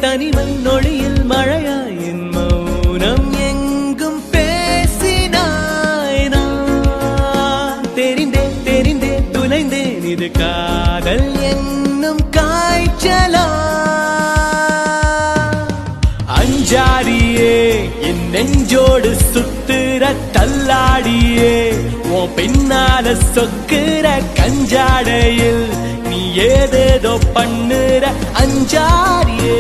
தனிமை நொழியில் மழையாய் என் மௌனம் எங்கும் பேசினாய் நான் தெரிந்தே துளைந்தேன் இது காதல் என்னும் காய்ச்சலா அஞ்சாடியே என் நெஞ்சோடு சுத்துற தள்ளாடியே உன் பின்னால சொக்குற கஞ்சாடையில் நீ ஏதேதோ பண்ணுற அஞ்சாடியே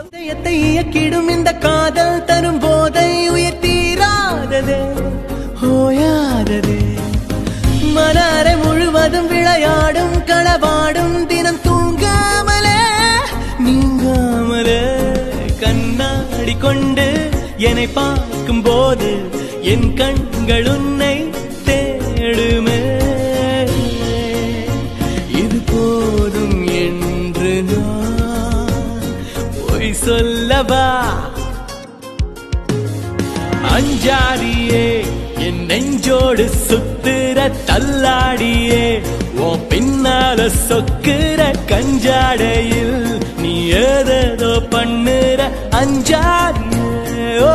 இதயத்தை இயக்கிடும் இந்த காதல் தரும் போதை உயிர் தீராததே ஓயாததே மனரை முழுவதும் விளையாடும் களவாடும் தினம் தூங்காமலே நீங்காமலே கண்ணாடி கொண்டு என்னை பார்க்கும் போது என் கண்கள் உன்னை தேடுமே இது போதும் என்று நான் பொய் சொல்லவா அஞ்சாடியே என் நெஞ்சோடு சுத்துற தள்ளாடியே உன் பின்னால சொக்குற கஞ்சாடையில் நீ ஏதேதோ பண்ணுற அஞ்சாடியே ஓ